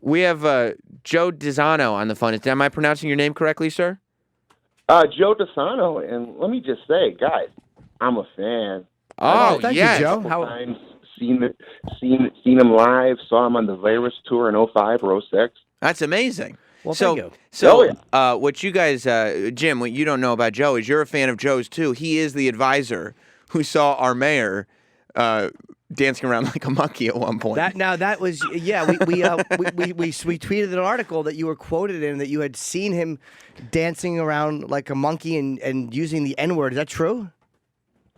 We have Joe DiSano on the phone. Am I pronouncing your name correctly, sir? Joe DiSano, and let me just say, guys, I'm a fan. Oh, thank yes. you, Joe. Times seen him live. Saw him on the Virus tour in 05 or 06. That's amazing. Well, so, thank you. So, what you guys, Jim, what you don't know about Joe is you're a fan of Joe's too. He is the advisor who saw our mayor dancing around like a monkey at one point. That was we tweeted an article that you were quoted in that you had seen him dancing around like a monkey and using the N-word. Is that true?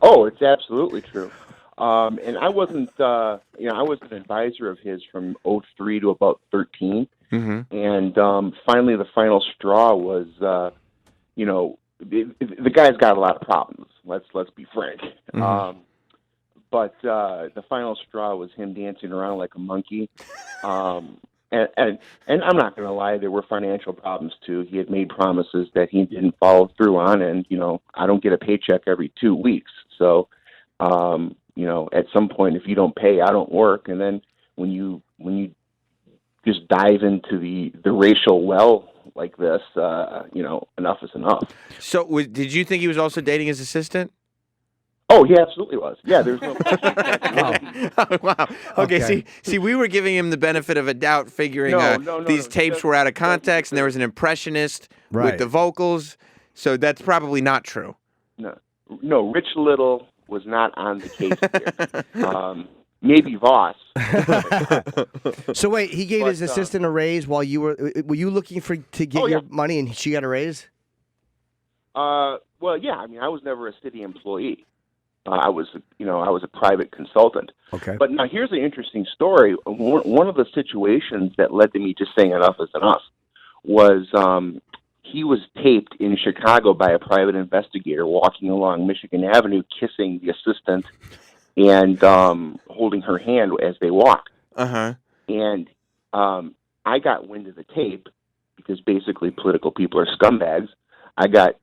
Oh, it's absolutely true. And I wasn't, I was an advisor of his from 03 to about 13. Mm-hmm. And finally, the final straw was, the guy's got a lot of problems. Let's be frank. Mm-hmm. But the final straw was him dancing around like a monkey. And I'm not going to lie, there were financial problems too. He had made promises that he didn't follow through on, and I don't get a paycheck every 2 weeks. So, at some point, if you don't pay, I don't work. And then when you just dive into the racial well like this, enough is enough. So, did you think he was also dating his assistant? Oh, he absolutely was. Yeah, there's no. Oh, wow. Okay. See, we were giving him the benefit of a doubt, figuring these tapes were out of context, and there was an impressionist with the vocals. So that's probably not true. No, Rich Little was not on the case here. Maybe Voss. So wait, he gave his assistant a raise while you were you looking to get your money and she got a raise? Well, yeah. I mean, I was never a city employee. I was a private consultant. Okay. But now here's an interesting story. One of the situations that led to me just saying enough is enough was he was taped in Chicago by a private investigator walking along Michigan Avenue, kissing the assistant and holding her hand as they walked. Uh-huh. And I got wind of the tape because basically political people are scumbags. I got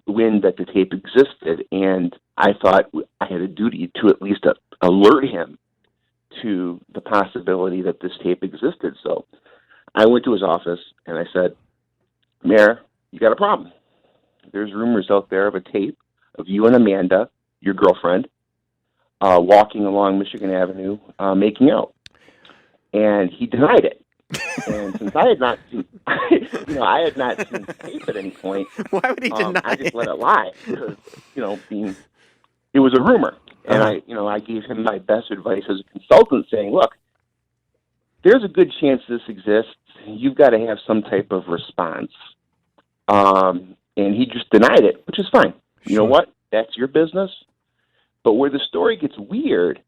wind that the tape existed, and I thought I had a duty to at least alert him to the possibility that this tape existed. So I went to his office and I said, Mayor, you got a problem. There's rumors out there of a tape of you and Amanda, your girlfriend, walking along Michigan Avenue, making out. And he denied it. And since I had not seen, I had not seen the tape at any point. Why would he deny I just let it lie because, it was a rumor. And I gave him my best advice as a consultant saying, look, there's a good chance this exists. You've got to have some type of response. And he just denied it, which is fine. Sure. You know what? That's your business. But where the story gets weird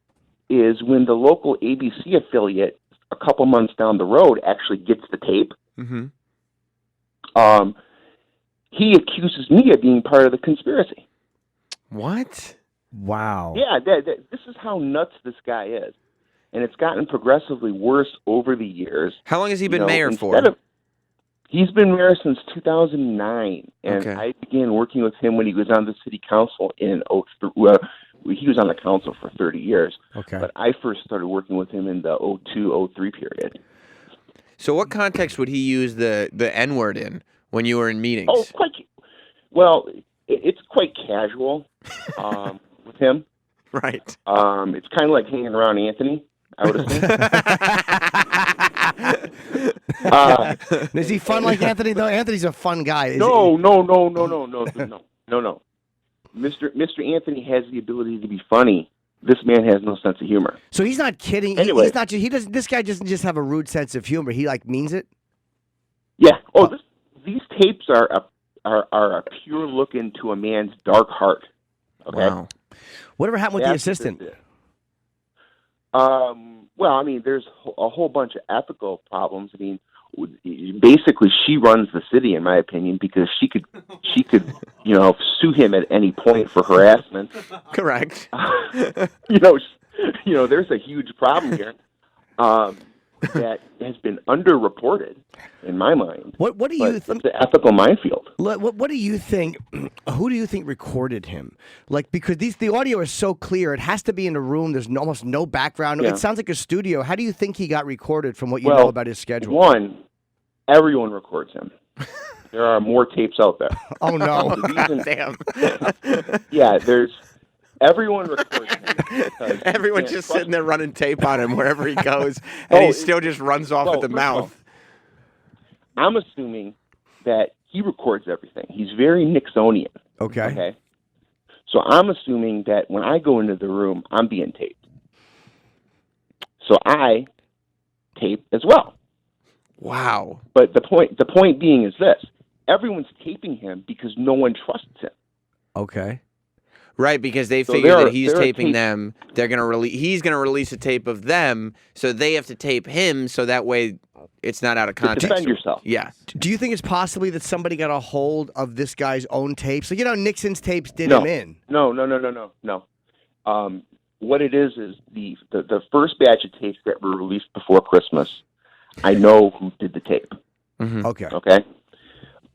is when the local ABC affiliate a couple months down the road actually gets the tape. Mm-hmm. He accuses me of being part of the conspiracy. What? Wow. Yeah, this is how nuts this guy is. And it's gotten progressively worse over the years. How long has he been mayor for? He's been mayor since 2009. And Okay. I began working with him when he was on the city council in 03. He was on the council for 30 years. Okay. But I first started working with him in the 02-03 period. So what context would he use the N-word in when you were in meetings? Oh, it's quite casual with him. Right. It's kind of like hanging around Anthony, I would assume. Is he fun like Anthony, though? Anthony's a fun guy. No. Mr. Anthony has the ability to be funny. This man has no sense of humor. So he's not kidding. Anyway. He's not. This guy doesn't just have a rude sense of humor. He means it. Yeah. Oh, these tapes are a pure look into a man's dark heart. Okay. Wow. Whatever happened with the assistant? Well, I mean, there's a whole bunch of ethical problems. I mean, basically, she runs the city, in my opinion, because she could, sue him at any point for harassment. Correct. There's a huge problem here. that has been underreported, in my mind. What do you think? It's an ethical minefield. What do you think? Who do you think recorded him? Like, because the audio is so clear, it has to be in a room. There's almost no background. Yeah. It sounds like a studio. How do you think he got recorded from what you know about his schedule? One, everyone records him. There are more tapes out there. Oh no! Damn. Yeah, everyone records him. Everyone's just sitting there running tape on him wherever he goes, and he still just runs off at the mouth. I'm assuming that he records everything. He's very Nixonian. Okay. So I'm assuming that when I go into the room, I'm being taped. So I tape as well. Wow. But the point being is this: everyone's taping him because no one trusts him. Okay. Right, because they figure that he's taping them. He's gonna release a tape of them, so they have to tape him, so that way it's not out of context. Defend yourself. Yeah. Do you think it's possibly that somebody got a hold of this guy's own tapes? Like, Nixon's tapes did him in. No. What it is the first batch of tapes that were released before Christmas. I know who did the tape. Mm-hmm. Okay.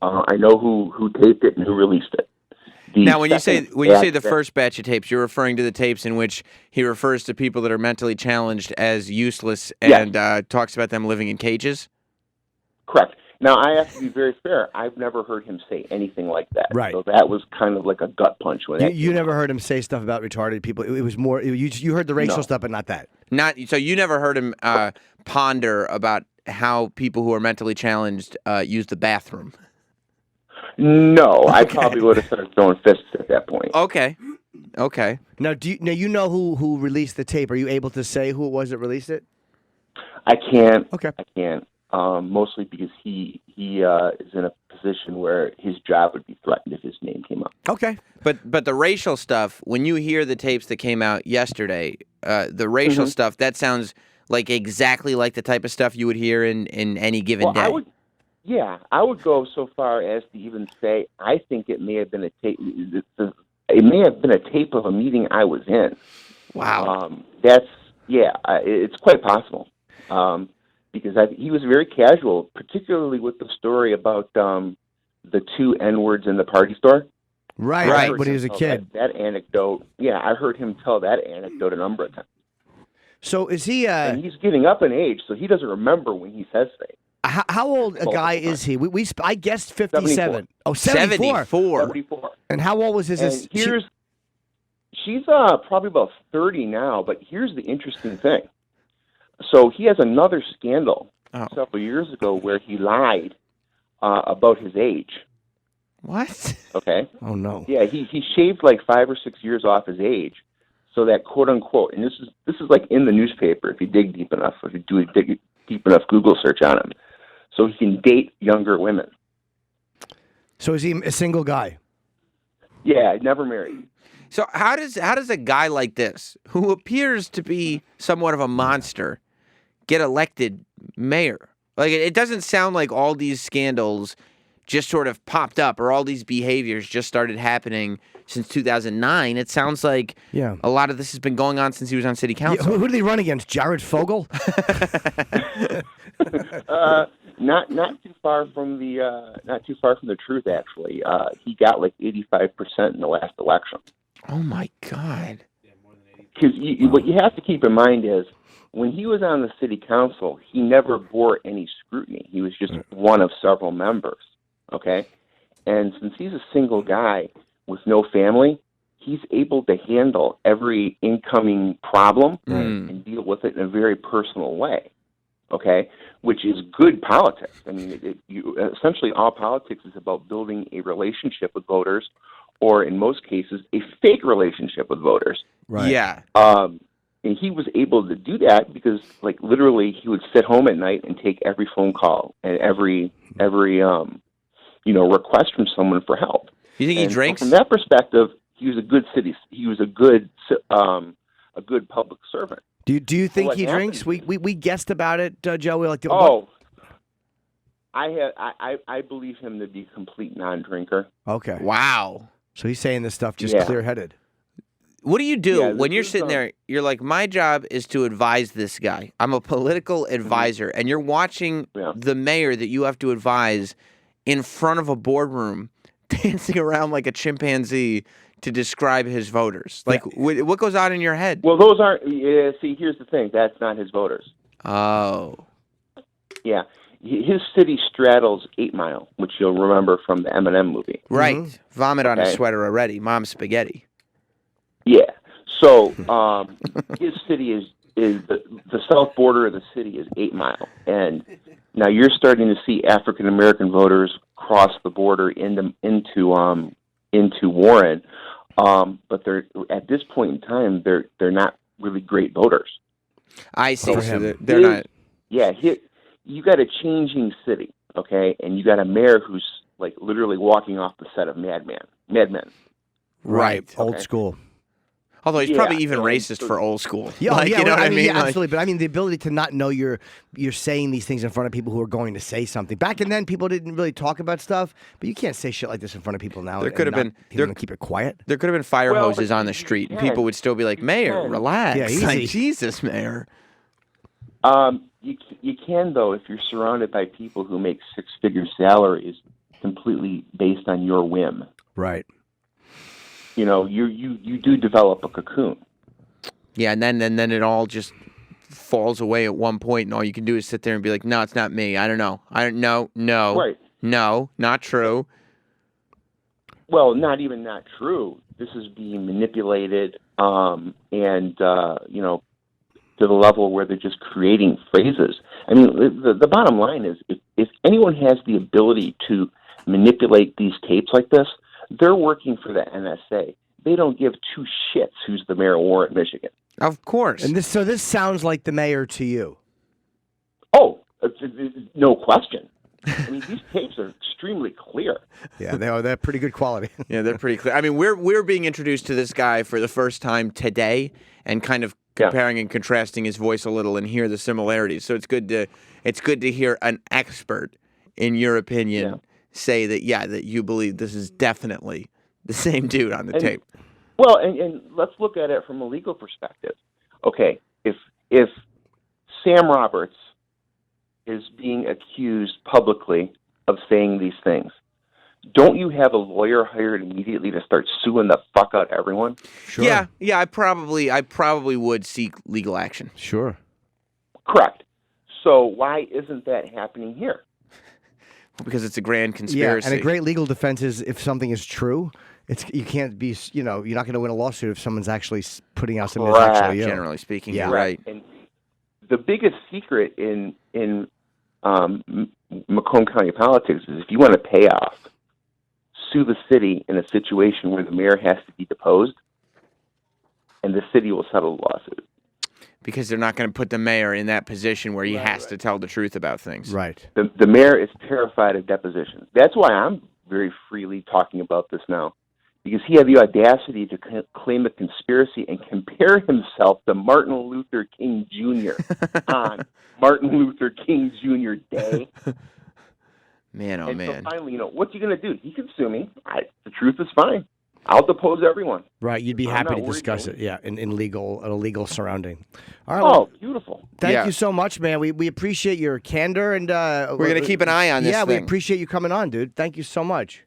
I know who taped it and who released it. Now, when you say the first batch of tapes, you're referring to the tapes in which he refers to people that are mentally challenged as useless and talks about them living in cages? Correct. Now, I have to be very fair. I've never heard him say anything like that. Right. So that was kind of like a gut punch. You never heard him say stuff about retarded people. It was more, you heard the racial stuff, but not that. So you never heard him ponder about how people who are mentally challenged use the bathroom? No, I probably would have started throwing fists at that point. Okay. Now, you know who released the tape? Are you able to say who it was that released it? I can't. Okay. I can't. Mostly because he is in a position where his job would be threatened if his name came up. Okay. But the racial stuff, when you hear the tapes that came out yesterday, the racial stuff, that sounds like exactly like the type of stuff you would hear in any given day. I would go so far as to even say I think it may have been a tape. It may have been a tape of a meeting I was in. Wow. It's quite possible. Because he was very casual, particularly with the story about the two N-words in the party store. Right. When he was a kid. That anecdote. Yeah, I heard him tell that anecdote a number of times. So is he? And he's getting up in age, so he doesn't remember when he says things. How old a guy is he? I guessed 57. 74. Oh, 74. 74. And how old was his? She's probably about 30 now, but here's the interesting thing. So he has another scandal several years ago where he lied about his age. What? Okay. Oh, no. Yeah, he shaved like 5 or 6 years off his age, so that quote unquote, and this is like in the newspaper if you dig deep enough, if you do a deep enough Google search on him, so he can date younger women. So is he a single guy? Yeah, never married. So how does a guy like this, who appears to be somewhat of a monster, get elected mayor? Like, it doesn't sound like all these scandals just sort of popped up or all these behaviors just started happening since 2009. It sounds like a lot of this has been going on since he was on city council. Yeah, who did he run against? Jared Fogle? Not too far from the truth. Actually, he got like 85% in the last election. Oh my God! Because what you have to keep in mind is when he was on the city council, he never bore any scrutiny. He was just one of several members. Okay, and since he's a single guy with no family, he's able to handle every incoming problem and deal with it in a very personal way. Okay, which is good politics. I mean, essentially all politics is about building a relationship with voters, or in most cases, a fake relationship with voters. Right. Yeah. And he was able to do that because, like, literally, he would sit home at night and take every phone call and every request from someone for help. You think he drinks? From that perspective, he was a good a good public servant. Do you think he drinks? We guessed about it, Joe. I believe him to be a complete non-drinker. Okay. Wow. So he's saying this stuff just clear-headed. What do you do when you're sitting there? You're like, my job is to advise this guy. I'm a political advisor, and you're watching the mayor that you have to advise in front of a boardroom, dancing around like a chimpanzee to describe his voters. Like, what goes on in your head? Well, those aren't. Yeah, see, here's the thing. That's not his voters. Oh. Yeah. His city straddles 8 Mile, which you'll remember from the Eminem movie. Right. Mm-hmm. Vomit on a sweater already. Mom's spaghetti. Yeah. So his city is the south border of the city is 8 Mile. And now you're starting to see African-American voters cross the border into Warren. But they're at this point in time, they're not really great voters. I see. So they're not. Yeah. You got a changing city, okay, and you got a mayor who's like literally walking off the set of Mad Men. Right. Old school. Although he's probably even racist for old school. Yeah, you know what I mean? Yeah, absolutely. But I mean, the ability to not know you're saying these things in front of people who are going to say something. Back in then, people didn't really talk about stuff, but you can't say shit like this in front of people now. There could have been. Keep it quiet. There could have been fire hoses on the street, and people would still be like, "Mayor, relax." Yeah, easy. Like, Jesus, Mayor. You can, though, if you're surrounded by people who make 6-figure salaries completely based on your whim. Right. You know, you do develop a cocoon. Yeah, and then it all just falls away at one point, and all you can do is sit there and be like, "No, it's not me. I don't know. No, Right. No, not true." Well, not true. This is being manipulated, to the level where they're just creating phrases. I mean, the bottom line is, if anyone has the ability to manipulate these tapes like this, they're working for the NSA. They don't give two shits who's the mayor of Warren, Michigan. Of course. And this sounds like the mayor to you. Oh, no question. I mean, these tapes are extremely clear. Yeah, they're pretty good quality. Yeah, they're pretty clear. I mean, we're being introduced to this guy for the first time today, and kind of comparing and contrasting his voice a little and hear the similarities. So it's good to hear an expert, in your opinion, say that that you believe this is definitely the same dude on the tape. Well, and let's look at it from a legal perspective. Okay, if Sam Roberts is being accused publicly of saying these things, don't you have a lawyer hired immediately to start suing the fuck out everyone? Sure. Yeah, I probably would seek legal action. Sure. Correct. So why isn't that happening here? Because it's a grand conspiracy. Yeah, and a great legal defense is if something is true, you can't be, you're not going to win a lawsuit if someone's actually putting out something that's actually generally speaking, you're right. And the biggest secret in Macomb County politics is if you want to pay off, sue the city in a situation where the mayor has to be deposed, and the city will settle the lawsuit. Because they're not going to put the mayor in that position where he has to tell the truth about things. Right. The mayor is terrified of depositions. That's why I'm very freely talking about this now, because he had the audacity to claim a conspiracy and compare himself to Martin Luther King Jr. on Martin Luther King Jr. Day. Man, oh man. So finally, what's he going to do? He can sue me. The truth is fine. I'll depose everyone. Right, you'd be happy to discuss it, in a legal surrounding. All right. Oh, beautiful. Thank you so much, man. We appreciate your candor, and we're going to keep an eye on this thing. Yeah, we appreciate you coming on, dude. Thank you so much.